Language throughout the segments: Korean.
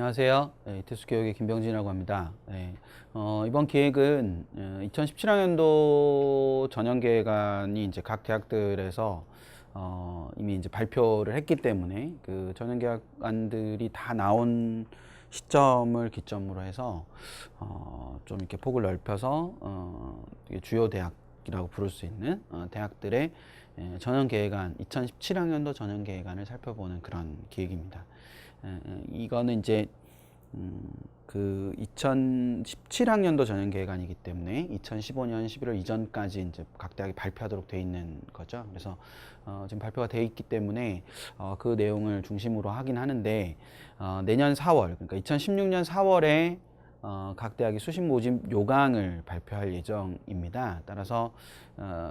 안녕하세요. 이태수 교육의 김병진이라고 합니다. 이번 기획은 2017학년도 전형계획안이 이제 각 대학들에서 이미 이제 발표를 했기 때문에 그 전형계획안들이 다 나온 시점을 기점으로 해서 좀 이렇게 폭을 넓혀서 주요 대학이라고 부를 수 있는 대학들의 전형계획안, 2017학년도 전형계획안을 살펴보는 그런 기획입니다. 이거는 이제 그 2017학년도 전형계획안이기 때문에 2015년 11월 이전까지 이제 각 대학이 발표하도록 돼 있는 거죠. 그래서 지금 발표가 돼 있기 때문에 그 내용을 중심으로 하긴 하는데 내년 4월, 그러니까 2016년 4월에 각 대학이 수시 모집 요강을 발표할 예정입니다. 따라서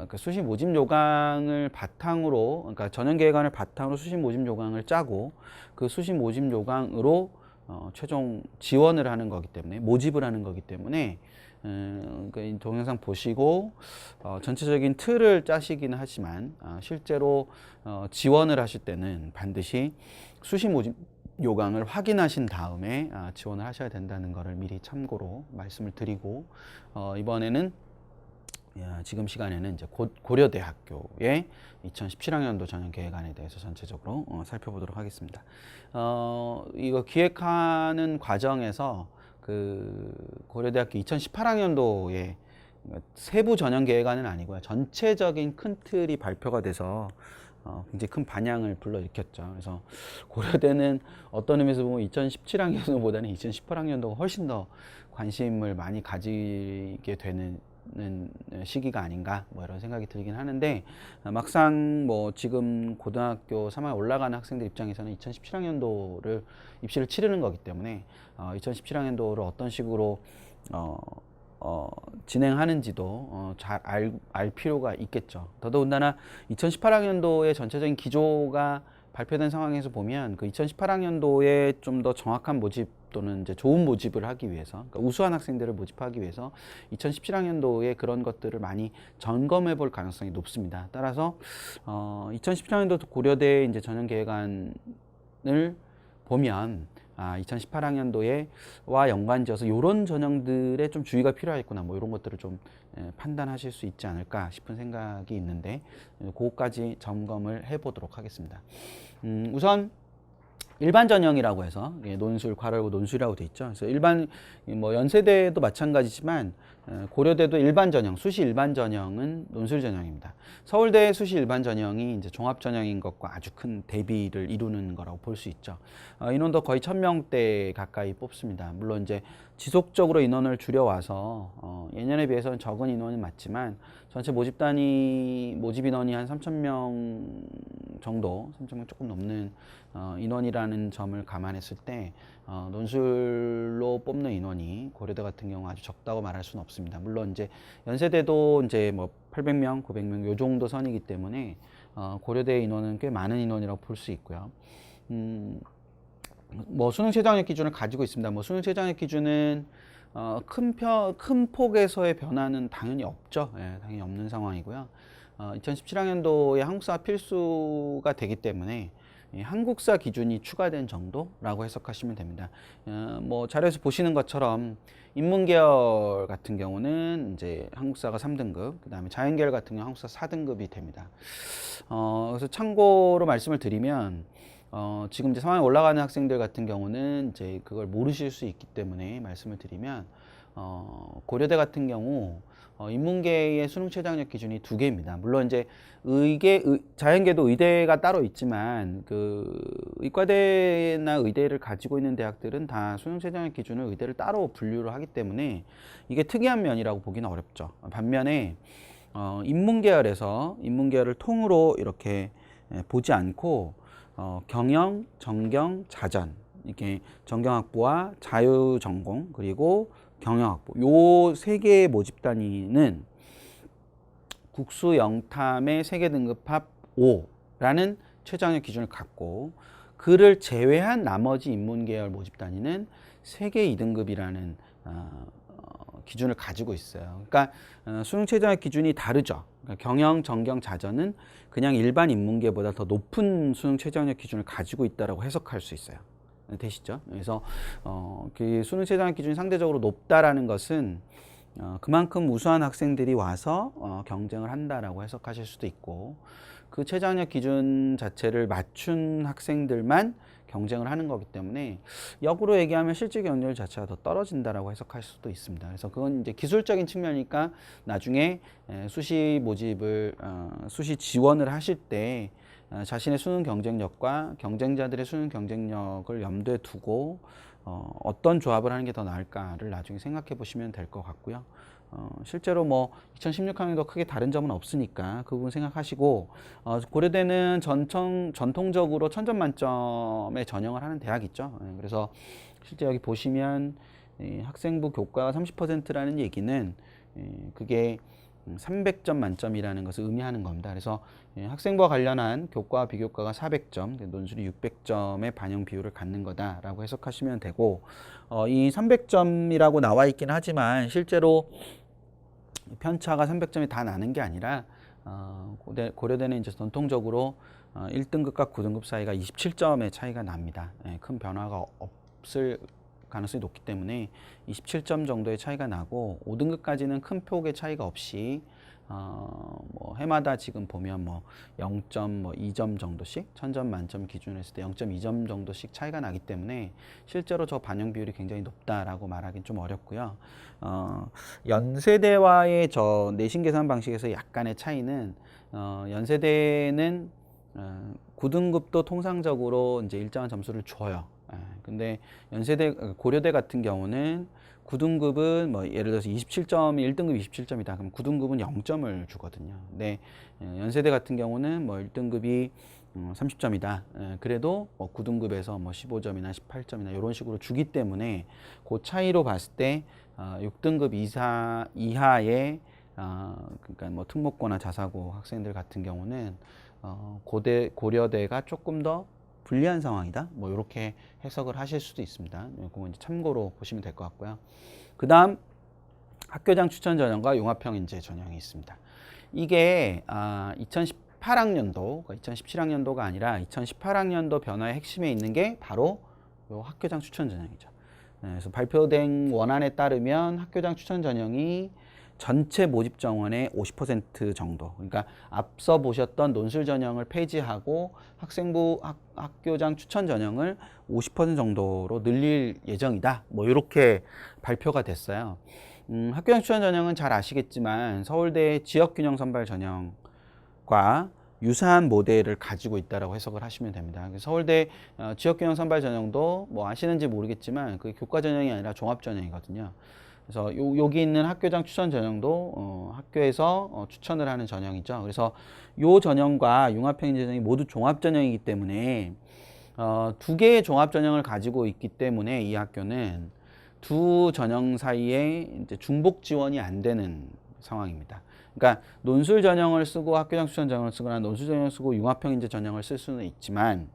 그 수시 모집 요강을 바탕으로, 그러니까 전형계획안을 바탕으로 수시 모집 요강을 짜고 그 수시 모집 요강으로 최종 지원을 하는 거기 때문에, 모집을 하는 거기 때문에 그 동영상 보시고 전체적인 틀을 짜시기는 하지만 실제로 지원을 하실 때는 반드시 수시 모집 요강을 확인하신 다음에 지원을 하셔야 된다는 것을 미리 참고로 말씀을 드리고, 이번에는 지금 시간에는 이제 고려대학교의 2017학년도 전형계획안에 대해서 전체적으로 살펴보도록 하겠습니다. 이거 기획하는 과정에서 그 고려대학교 2018학년도에 세부 전형계획안은 아니고요, 전체적인 큰 틀이 발표가 돼서 굉장히 큰 반향을 불러일으켰죠. 그래서 고려대는 어떤 의미에서 보면 2017학년도보다는 2018학년도가 훨씬 더 관심을 많이 가지게 되는 시기가 아닌가, 뭐 이런 생각이 들긴 하는데, 막상 뭐 지금 고등학교 3학년 올라가는 학생들 입장에서는 2017학년도를 입시를 치르는 거기 때문에 2017학년도를 어떤 식으로 진행하는지도 잘 알 필요가 있겠죠. 더더군다나 2018학년도의 전체적인 기조가 발표된 상황에서 보면 그 2018학년도에 좀 더 정확한 모집 또는 이제 좋은 모집을 하기 위해서, 그러니까 우수한 학생들을 모집하기 위해서 2017학년도에 그런 것들을 많이 점검해 볼 가능성이 높습니다. 따라서 2017학년도 고려대 이제 전형계획안을 보면 2018학년도에와 연관지어서 이런 전형들에 좀 주의가 필요하겠구나, 뭐 이런 것들을 좀 판단하실 수 있지 않을까 싶은 생각이 있는데, 그것까지 점검을 해보도록 하겠습니다. 우선 일반 전형이라고 해서 논술, 괄호열고 논술이라고 돼 있죠. 그래서 일반 뭐 연세대도 마찬가지지만 고려대도 일반 전형, 수시 일반 전형은 논술 전형입니다. 서울대 수시 일반 전형이 이제 종합 전형인 것과 아주 큰 대비를 이루는 거라고 볼 수 있죠. 인원도 거의 1000명대 가까이 뽑습니다. 물론 이제 지속적으로 인원을 줄여와서 예년에 비해서는 적은 인원이 맞지만 전체 모집 인원이 한 3000명 정도, 3000명 조금 넘는 인원이라는 점을 감안했을 때 논술로 뽑는 인원이 고려대 같은 경우 아주 적다고 말할 수는 없습니다. 물론 이제 연세대도 이제 뭐 800명, 900명 요 정도 선이기 때문에 고려대 인원은 꽤 많은 인원이라고 볼 수 있고요. 뭐 수능 최저학력 기준을 가지고 있습니다. 뭐 수능 최저학력 기준은 큰 폭에서의 변화는 당연히 없죠. 당연히 없는 상황이고요. 2017학년도에 한국사 필수가 되기 때문에 한국사 기준이 추가된 정도라고 해석하시면 됩니다. 뭐 자료에서 보시는 것처럼 인문계열 같은 경우는 이제 한국사가 3등급, 그 다음에 자연계열 같은 경우 한국사 4등급이 됩니다. 그래서 참고로 말씀을 드리면 지금 이제 상황에 올라가는 학생들 같은 경우는 이제 그걸 모르실 수 있기 때문에 말씀을 드리면, 고려대 같은 경우 인문계의 수능 최저학력 기준이 2개입니다. 물론 이제 자연계도 의대가 따로 있지만 그 의과대나 의대를 가지고 있는 대학들은 다 수능 최저학력 기준을 의대를 따로 분류를 하기 때문에 이게 특이한 면이라고 보기는 어렵죠. 반면에 인문계열을 통으로 이렇게 보지 않고 경영, 정경, 자전, 이렇게 정경학부와 자유전공 그리고 경영학부, 요 세 개의 모집 단위는 국수 영탐의 세계 등급합 5라는 최저학력 기준을 갖고, 그를 제외한 나머지 인문계열 모집 단위는 세계 2등급이라는 기준을 가지고 있어요. 그러니까 수능 최저학력 기준이 다르죠. 그러니까 경영, 정경, 자전은 그냥 일반 인문계보다 더 높은 수능 최저학력 기준을 가지고 있다라고 해석할 수 있어요. 되시죠. 그래서 그 수능 최저학력 기준이 상대적으로 높다라는 것은 그만큼 우수한 학생들이 와서 경쟁을 한다라고 해석하실 수도 있고, 그 최저학력 기준 자체를 맞춘 학생들만 경쟁을 하는 거기 때문에 역으로 얘기하면 실질 경쟁률 자체가 더 떨어진다라고 해석할 수도 있습니다. 그래서 그건 이제 기술적인 측면이니까 나중에 수시 모집을 수시 지원을 하실 때 자신의 수능 경쟁력과 경쟁자들의 수능 경쟁력을 염두에 두고 어떤 조합을 하는 게 더 나을까를 나중에 생각해 보시면 될 것 같고요. 실제로 뭐 2016학년도 크게 다른 점은 없으니까 그 부분 생각하시고, 고려대는 전통적으로 천점 만점에 전형을 하는 대학이 있죠. 그래서 실제 여기 보시면 학생부 교과가 30%라는 얘기는 그게 300점 만점이라는 것을 의미하는 겁니다. 그래서 학생부와 관련한 교과와 비교과가 400점, 논술이 600점의 반영 비율을 갖는 거다라고 해석하시면 되고, 이 300점이라고 나와 있긴 하지만 실제로 편차가 300점이 다 나는 게 아니라 고려대는 이제 전통적으로 1등급과 9등급 사이가 27점의 차이가 납니다. 큰 변화가 없을 가능성이 높기 때문에 27점 정도의 차이가 나고, 5등급까지는 큰 폭의 차이가 없이 뭐 해마다 지금 보면 뭐 0.2점 정도씩, 1000점 만점 기준으로 했을 때 0.2점 정도씩 차이가 나기 때문에 실제로 저 반영 비율이 굉장히 높다라고 말하기는 좀 어렵고요. 연세대와의 저 내신 계산 방식에서 약간의 차이는, 연세대는 9등급도 통상적으로 이제 일정한 점수를 줘요. 근데 고려대 같은 경우는 9등급은 뭐 예를 들어서 27점이 1등급 27점이다. 그럼 9등급은 0점을 주거든요. 근데 연세대 같은 경우는 뭐 1등급이 30점이다. 그래도 뭐 9등급에서 뭐 15점이나 18점이나 이런 식으로 주기 때문에 그 차이로 봤을 때 6등급 이하의 그러니까 뭐 특목고나 자사고 학생들 같은 경우는 고려대가 조금 더 불리한 상황이다. 뭐 이렇게 해석을 하실 수도 있습니다. 그거 이제 참고로 보시면 될 것 같고요. 그 다음 학교장 추천 전형과 융합형 인재 전형이 있습니다. 이게 2018학년도, 2017학년도가 아니라 2018학년도 변화의 핵심에 있는 게 바로 요 학교장 추천 전형이죠. 그래서 발표된 원안에 따르면 학교장 추천 전형이 전체 모집 정원의 50% 정도, 그러니까 앞서 보셨던 논술 전형을 폐지하고 학생부 학교장 추천 전형을 50% 정도로 늘릴 예정이다. 뭐 이렇게 발표가 됐어요. 학교장 추천 전형은 잘 아시겠지만 서울대 지역균형 선발 전형과 유사한 모델을 가지고 있다라고 해석을 하시면 됩니다. 서울대 지역균형 선발 전형도 뭐 아시는지 모르겠지만 그 교과 전형이 아니라 종합 전형이거든요. 그래서 여기 있는 학교장 추천 전형도 학교에서 추천을 하는 전형이죠. 그래서 요 전형과 융합형 인재 전형이 모두 종합 전형이기 때문에 두 개의 종합 전형을 가지고 있기 때문에 이 학교는 두 전형 사이에 이제 중복 지원이 안 되는 상황입니다. 그러니까 논술 전형을 쓰고 학교장 추천 전형을 쓰거나 논술 전형을 쓰고 융합형 인재 전형을 쓸 수는 있지만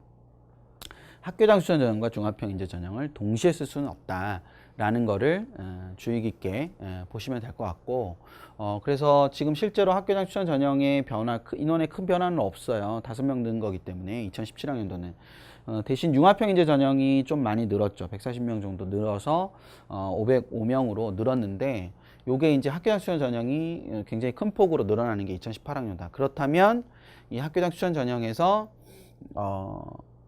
학교장 추천 전형과 종합형 인재 전형을 동시에 쓸 수는 없다라는 거를 주의 깊게 보시면 될 것 같고, 그래서 지금 실제로 학교장 추천 전형의 인원의 큰 변화는 없어요. 5명 는 거기 때문에 2017학년도는. 대신 융합형 인재 전형이 좀 많이 늘었죠. 140명 정도 늘어서 505명으로 늘었는데, 요게 이제 학교장 추천 전형이 굉장히 큰 폭으로 늘어나는 게 2018학년이다. 그렇다면 이 학교장 추천 전형에서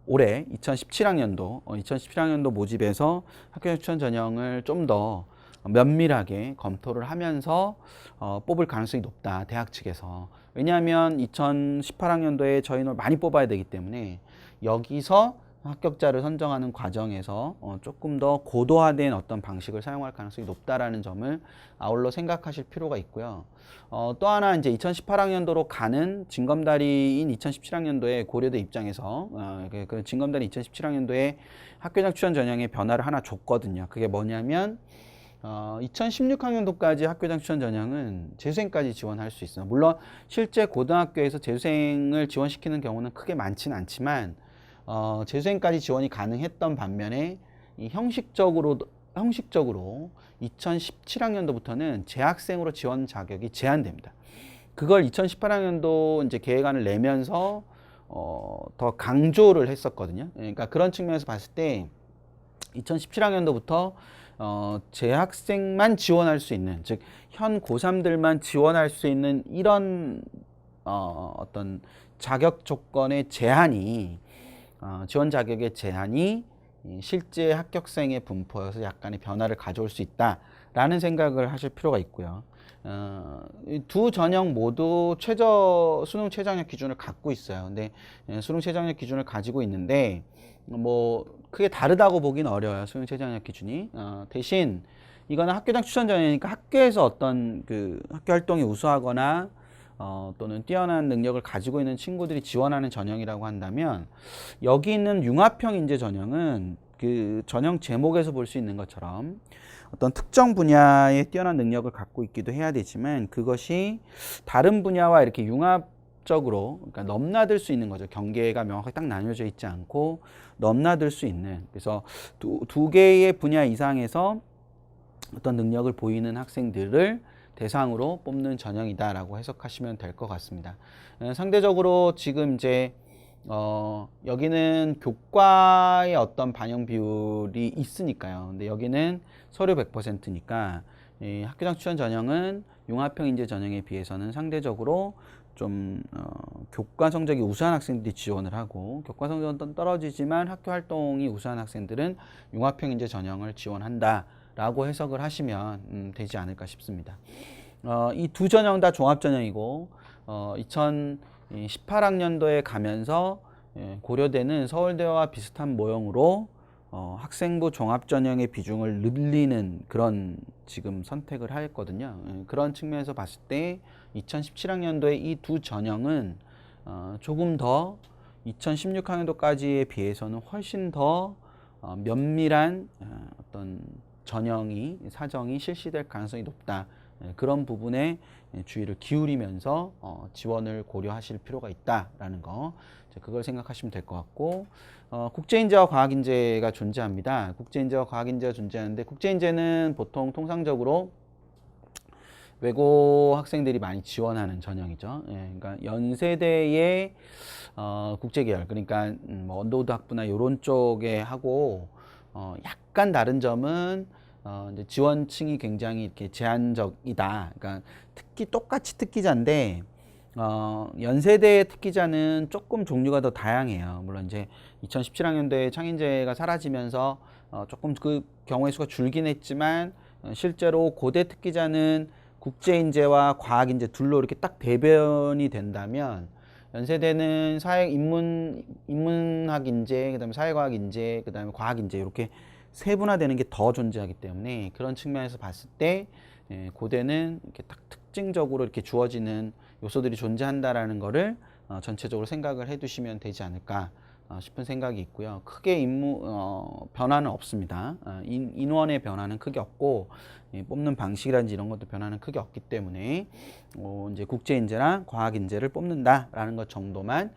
올해 2017학년도 모집에서 학교장 추천 전형을 좀 더 면밀하게 검토를 하면서 뽑을 가능성이 높다, 대학 측에서. 왜냐하면 2018학년도에 저 인원을 많이 뽑아야 되기 때문에 여기서 합격자를 선정하는 과정에서 조금 더 고도화된 어떤 방식을 사용할 가능성이 높다라는 점을 아울러 생각하실 필요가 있고요. 또 하나 이제 2018학년도로 가는 징검다리인 2017학년도에 고려대 입장에서 그 징검다리 2017학년도에 학교장 추천 전형의 변화를 하나 줬거든요. 그게 뭐냐면 2016학년도까지 학교장 추천 전형은 재수생까지 지원할 수 있어요. 물론 실제 고등학교에서 재수생을 지원시키는 경우는 크게 많지는 않지만 재수생까지 지원이 가능했던 반면에 이 형식적으로 2017학년도부터는 재학생으로 지원 자격이 제한됩니다. 그걸 2018학년도 이제 계획안을 내면서 더 강조를 했었거든요. 그러니까 그런 측면에서 봤을 때 2017학년도부터 재학생만 지원할 수 있는, 즉 현 고3들만 지원할 수 있는 이런 어떤 자격 조건의 제한이 지원 자격의 제한이 실제 합격생의 분포여서 약간의 변화를 가져올 수 있다라는 생각을 하실 필요가 있고요. 이 두 전형 모두 수능 최저학력 기준을 갖고 있어요. 근데 수능 최저학력 기준을 가지고 있는데 뭐 크게 다르다고 보긴 어려워요. 수능 최저학력 기준이. 대신 이거는 학교장 추천 전형이니까 학교에서 어떤 그 학교 활동에 우수하거나 또는 뛰어난 능력을 가지고 있는 친구들이 지원하는 전형이라고 한다면, 여기 있는 융합형 인재 전형은 그 전형 제목에서 볼 수 있는 것처럼 어떤 특정 분야에 뛰어난 능력을 갖고 있기도 해야 되지만, 그것이 다른 분야와 이렇게 융합적으로, 그러니까 넘나들 수 있는 거죠. 경계가 명확하게 딱 나뉘어져 있지 않고 넘나들 수 있는, 그래서 두 개의 분야 이상에서 어떤 능력을 보이는 학생들을 대상으로 뽑는 전형이다라고 해석하시면 될 것 같습니다. 상대적으로 지금 이제 여기는 교과의 어떤 반영 비율이 있으니까요. 근데 여기는 서류 100%니까 이 학교장 추천 전형은 융합형 인재 전형에 비해서는 상대적으로 좀 교과 성적이 우수한 학생들이 지원을 하고, 교과 성적은 떨어지지만 학교 활동이 우수한 학생들은 융합형 인재 전형을 지원한다 라고 해석을 하시면 되지 않을까 싶습니다. 이 두 전형 다 종합 전형이고 2018학년도에 가면서 고려대는 서울대와 비슷한 모형으로 학생부 종합 전형의 비중을 늘리는 그런 지금 선택을 하였거든요. 그런 측면에서 봤을 때 2017학년도에 이 두 전형은 조금 더 2016학년도까지에 비해서는 훨씬 더 면밀한 어떤 사정이 실시될 가능성이 높다. 그런 부분에 주의를 기울이면서 지원을 고려하실 필요가 있다라는 거, 그걸 생각하시면 될 것 같고, 국제인재와 과학인재가 존재합니다. 국제인재와 과학인재가 존재하는데, 국제인재는 보통 통상적으로 외고 학생들이 많이 지원하는 전형이죠. 그러니까 연세대의 국제계열, 그러니까 뭐 언더우드 학부나 이런 쪽에 하고 약간 다른 점은 이제 지원층이 굉장히 이렇게 제한적이다. 그러니까 똑같이 특기자인데 연세대의 특기자는 조금 종류가 더 다양해요. 물론 이제 2017학년도에 창인제가 사라지면서 조금 그 경우의 수가 줄긴 했지만, 실제로 고대 특기자는 국제인재와 과학인재 둘로 이렇게 딱 대변이 된다면, 연세대는 인문학인재, 그다음에 사회과학인재, 그다음에 과학인재, 이렇게 세분화되는 게 더 존재하기 때문에, 그런 측면에서 봤을 때 고대는 이렇게 딱 특징적으로 이렇게 주어지는 요소들이 존재한다라는 거를 전체적으로 생각을 해두시면 되지 않을까 싶은 생각이 있고요. 크게 변화는 없습니다. 인원의 변화는 크게 없고, 뽑는 방식이라든지 이런 것도 변화는 크게 없기 때문에 이제 국제인재랑 과학인재를 뽑는다라는 것 정도만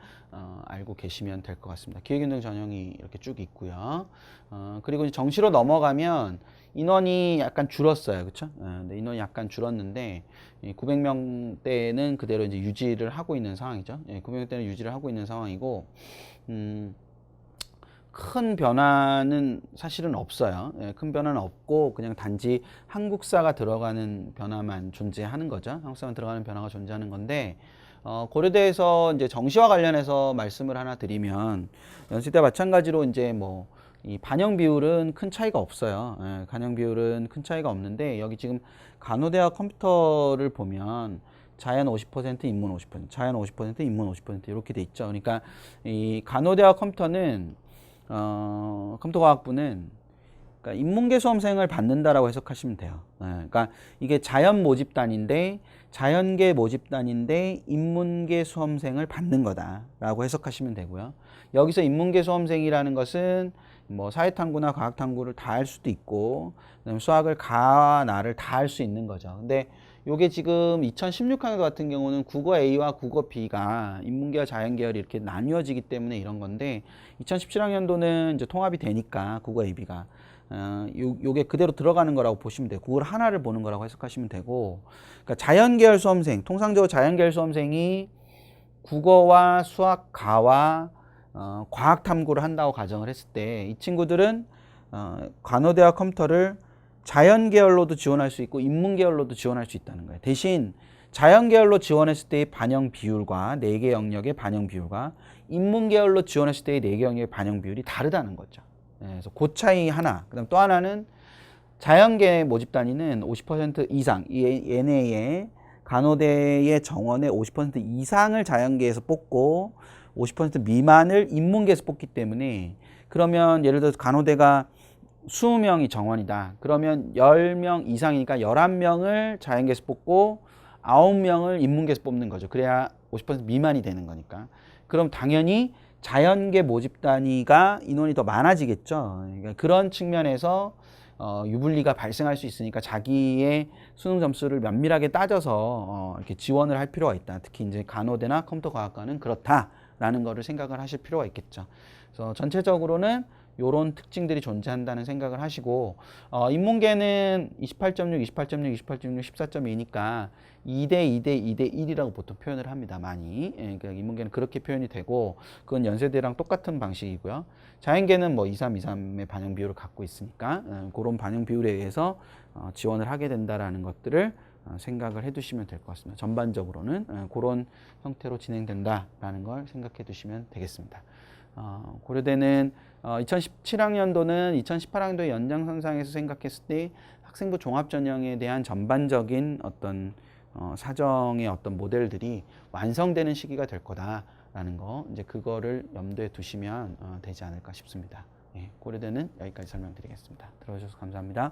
알고 계시면 될 것 같습니다. 기획인등 전형이 이렇게 쭉 있고요. 그리고 이제 정시로 넘어가면 인원이 약간 줄었어요. 그렇죠? 근데 인원이 약간 줄었는데 900명대는 그대로 이제 유지를 하고 있는 상황이죠. 900명대는 유지를 하고 있는 상황이고, 큰 변화는 사실은 없어요. 큰 변화는 없고, 그냥 단지 한국사가 들어가는 변화만 존재하는 거죠. 한국사만 들어가는 변화가 존재하는 건데, 고려대에서 이제 정시와 관련해서 말씀을 하나 드리면, 연세대 마찬가지로 이제 뭐 이 반영 비율은 큰 차이가 없어요. 반영 비율은 큰 차이가 없는데, 여기 지금 간호대와 컴퓨터를 보면 자연 50%, 인문 50%, 자연 50%, 인문 50% 이렇게 돼 있죠. 그러니까 이 간호대와 컴퓨터는 컴퓨터과학부는 그러니까 인문계 수험생을 받는다라고 해석하시면 돼요. 그러니까 이게 자연 모집단인데, 자연계 모집단인데 인문계 수험생을 받는 거다라고 해석하시면 되고요. 여기서 인문계 수험생이라는 것은 뭐 사회탐구나 과학탐구를 다 할 수도 있고, 그다음에 수학을 가와 나를 다 할 수 있는 거죠. 근데 요게 지금 2016학년 같은 경우는 국어 A와 국어 B가 인문계와 자연계열이 이렇게 나뉘어지기 때문에 이런 건데, 2017학년도는 이제 통합이 되니까 국어 A, B가 요게 그대로 들어가는 거라고 보시면 돼요. 그걸 하나를 보는 거라고 해석하시면 되고, 그러니까 자연계열 수험생, 통상적으로 자연계열 수험생이 국어와 수학, 가와 과학 탐구를 한다고 가정을 했을 때, 이 친구들은 간호대와 컴퓨터를 자연 계열로도 지원할 수 있고 인문 계열로도 지원할 수 있다는 거예요. 대신 자연 계열로 지원했을 때의 반영 비율과 4개 영역의 반영 비율과 인문 계열로 지원했을 때의 4개 영역의 반영 비율이 다르다는 거죠. 그래서 그 차이 하나. 그다음 또 하나는 자연계 모집 단위는 50% 이상, 얘네의 간호대의 정원의 50% 이상을 자연계에서 뽑고 50% 미만을 인문계에서 뽑기 때문에, 그러면 예를 들어서 간호대가 20명이 정원이다. 그러면 10명 이상이니까 11명을 자연계에서 뽑고 9명을 인문계에서 뽑는 거죠. 그래야 50% 미만이 되는 거니까. 그럼 당연히 자연계 모집 단위가 인원이 더 많아지겠죠. 그러니까 그런 측면에서 유불리가 발생할 수 있으니까 자기의 수능 점수를 면밀하게 따져서 이렇게 지원을 할 필요가 있다. 특히 이제 간호대나 컴퓨터과학과는 그렇다라는 거를 생각을 하실 필요가 있겠죠. 그래서 전체적으로는 요런 특징들이 존재한다는 생각을 하시고, 인문계는 28.6, 28.6, 28.6, 14.2니까 2대 2대 2대 1이라고 보통 표현을 합니다. 많이. 예, 그러니까 인문계는 그렇게 표현이 되고, 그건 연세대랑 똑같은 방식이고요. 자연계는 뭐 23, 23의 반영 비율을 갖고 있으니까 그런 반영 비율에 의해서 지원을 하게 된다라는 것들을 생각을 해두시면 될 것 같습니다. 전반적으로는 그런 형태로 진행된다라는 걸 생각해 두시면 되겠습니다. 고려대는 2017학년도는 2018학년도의 연장선상에서 생각했을 때 학생부 종합전형에 대한 전반적인 어떤 사정의 어떤 모델들이 완성되는 시기가 될 거다라는 거, 이제 그거를 염두에 두시면 되지 않을까 싶습니다. 예, 고려대는 여기까지 설명드리겠습니다. 들어주셔서 감사합니다.